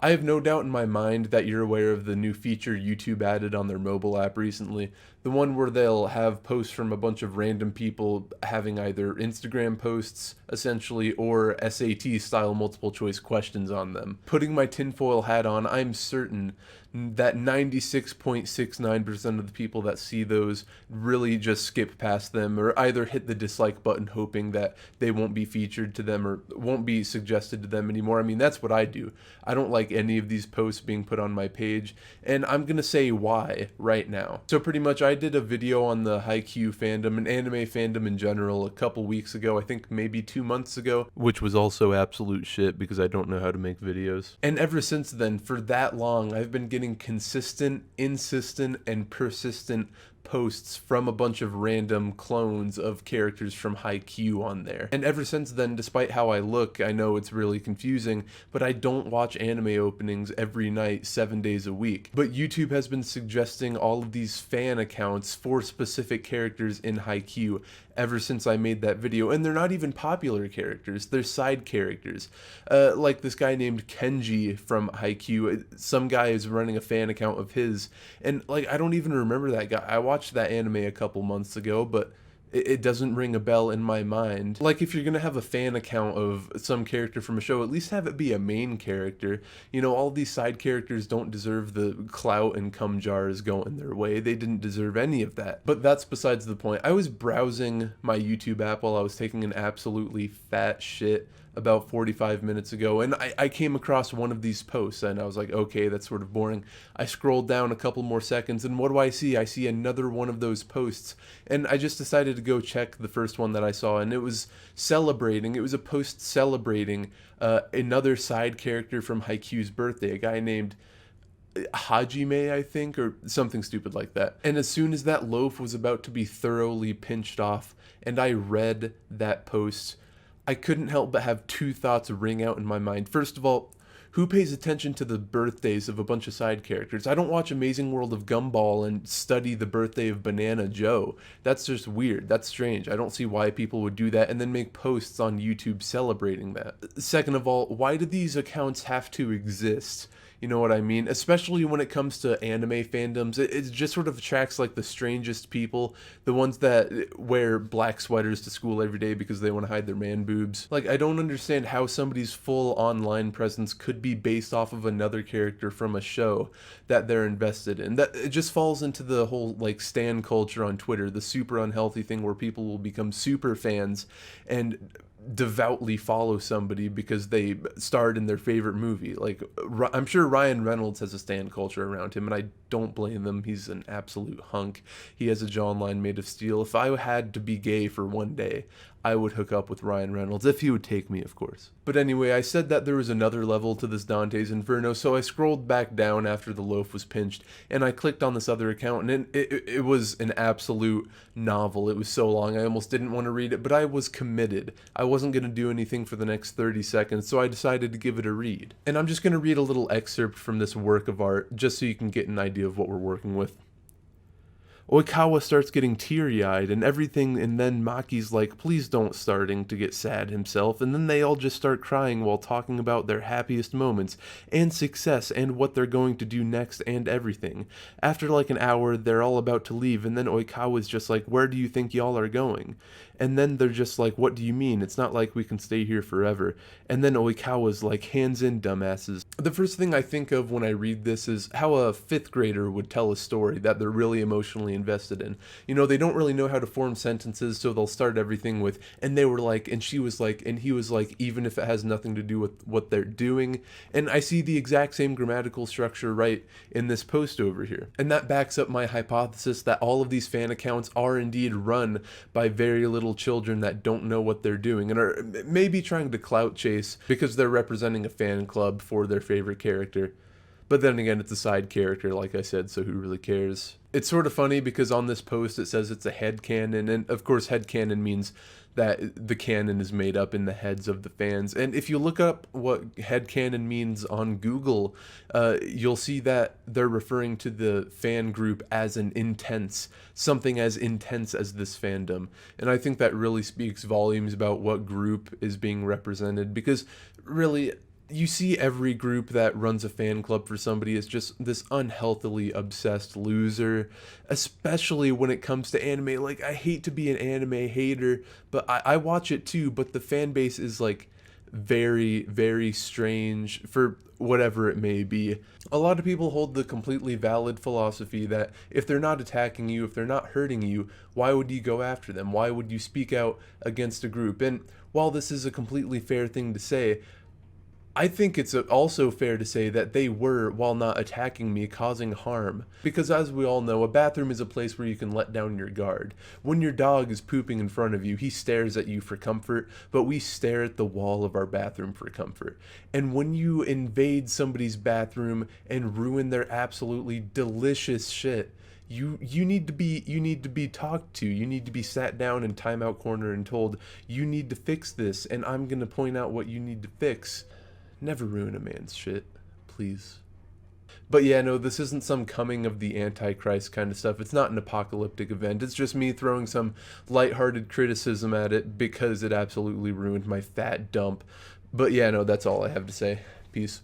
I have no doubt in my mind that you're aware of the new feature YouTube added on their mobile app recently. The one where they'll have posts from a bunch of random people having either Instagram posts, essentially, or SAT style multiple choice questions on them. Putting my tinfoil hat on, I'm certain that 96.69% of the people that see those really just skip past them or either hit the dislike button hoping that they won't be featured to them or won't be suggested to them anymore. I mean, that's what I do. I don't like any of these posts being put on my page, and I'm gonna say why right now. So pretty much I did a video on the Haikyuu fandom and anime fandom in general a couple weeks ago, I think maybe 2 months ago, which was also absolute shit because I don't know how to make videos. And ever since then, for that long, I've been getting consistent, insistent, and persistent posts from a bunch of random clones of characters from Haikyuu on there. And ever since then, despite how I look, I know it's really confusing, but I don't watch anime openings every night, 7 days a week. But YouTube has been suggesting all of these fan accounts for specific characters in Haikyuu ever since I made that video, and they're not even popular characters, they're side characters. Like this guy named Kenji from Haikyuu, some guy is running a fan account of his, and like I don't even remember that guy. I watched that anime a couple months ago, but it doesn't ring a bell in my mind. Like, if you're gonna have a fan account of some character from a show, at least have it be a main character. You know, all these side characters don't deserve the clout and cum jars going their way. They didn't deserve any of that. But that's besides the point. I was browsing my YouTube app while I was taking an absolutely fat shit about 45 minutes ago, and I came across one of these posts, and I was like, okay, that's sort of boring. I scrolled down a couple more seconds, and what do I see? I see another one of those posts, and I just decided to go check the first one that I saw, and it was a post celebrating another side character from Haikyuu's birthday, a guy named Hajime, I think, or something stupid like that. And as soon as that loaf was about to be thoroughly pinched off, and I read that post, I couldn't help but have two thoughts ring out in my mind. First of all, who pays attention to the birthdays of a bunch of side characters? I don't watch Amazing World of Gumball and study the birthday of Banana Joe. That's just weird. That's strange. I don't see why people would do that and then make posts on YouTube celebrating that. Second of all, why do these accounts have to exist? You know what I mean? Especially when it comes to anime fandoms, it just sort of attracts like the strangest people, the ones that wear black sweaters to school every day because they want to hide their man boobs. Like, I don't understand how somebody's full online presence could be based off of another character from a show that they're invested in. That it just falls into the whole like stan culture on Twitter, the super unhealthy thing where people will become super fans and devoutly follow somebody because they starred in their favorite movie. Like, I'm sure Ryan Reynolds has a stan culture around him, and I don't blame him. He's an absolute hunk. He has a jawline made of steel. If I had to be gay for one day, I would hook up with Ryan Reynolds, if he would take me, of course. But anyway, I said that there was another level to this Dante's Inferno, so I scrolled back down after the loaf was pinched, and I clicked on this other account, and it was an absolute novel. It was so long, I almost didn't want to read it, but I was committed. I wasn't going to do anything for the next 30 seconds, so I decided to give it a read. And I'm just going to read a little excerpt from this work of art, just so you can get an idea of what we're working with. Oikawa starts getting teary-eyed and everything, and then Maki's like, please don't, starting to get sad himself, and then they all just start crying while talking about their happiest moments, and success, and what they're going to do next, and everything. After like an hour, they're all about to leave, and then Oikawa's just like, where do you think y'all are going? And then they're just like, what do you mean? It's not like we can stay here forever. And then Oikawa's like, hands in, dumbasses. The first thing I think of when I read this is how a 5th grader would tell a story that they're really emotionally invested in. You know, they don't really know how to form sentences, so they'll start everything with, and they were like, and she was like, and he was like, even if it has nothing to do with what they're doing. And I see the exact same grammatical structure right in this post over here. And that backs up my hypothesis that all of these fan accounts are indeed run by very little children that don't know what they're doing and are maybe trying to clout chase because they're representing a fan club for their favorite character. But then again, it's a side character, like I said, so who really cares? It's sort of funny because on this post it says it's a headcanon, and of course headcanon means that the canon is made up in the heads of the fans. And if you look up what headcanon means on Google, you'll see that they're referring to the fan group as something as intense as this fandom. And I think that really speaks volumes about what group is being represented, because really, You see every group that runs a fan club for somebody is just this unhealthily obsessed loser, especially when it comes to anime. Like, I hate to be an anime hater, but I watch it too, but the fan base is like very, very strange for whatever it may be. A lot of people hold the completely valid philosophy that if they're not attacking you, if they're not hurting you, why would you go after them? Why would you speak out against a group? And while this is a completely fair thing to say, I think it's also fair to say that they were, while not attacking me, causing harm. Because as we all know, a bathroom is a place where you can let down your guard. When your dog is pooping in front of you, he stares at you for comfort, but we stare at the wall of our bathroom for comfort. And when you invade somebody's bathroom and ruin their absolutely delicious shit, you need to be talked to. You need to be sat down in timeout corner and told, you need to fix this, and I'm gonna point out what you need to fix. Never ruin a man's shit, please. But yeah, no, this isn't some coming of the Antichrist kind of stuff. It's not an apocalyptic event. It's just me throwing some lighthearted criticism at it because it absolutely ruined my fat dump. But yeah, no, that's all I have to say. Peace.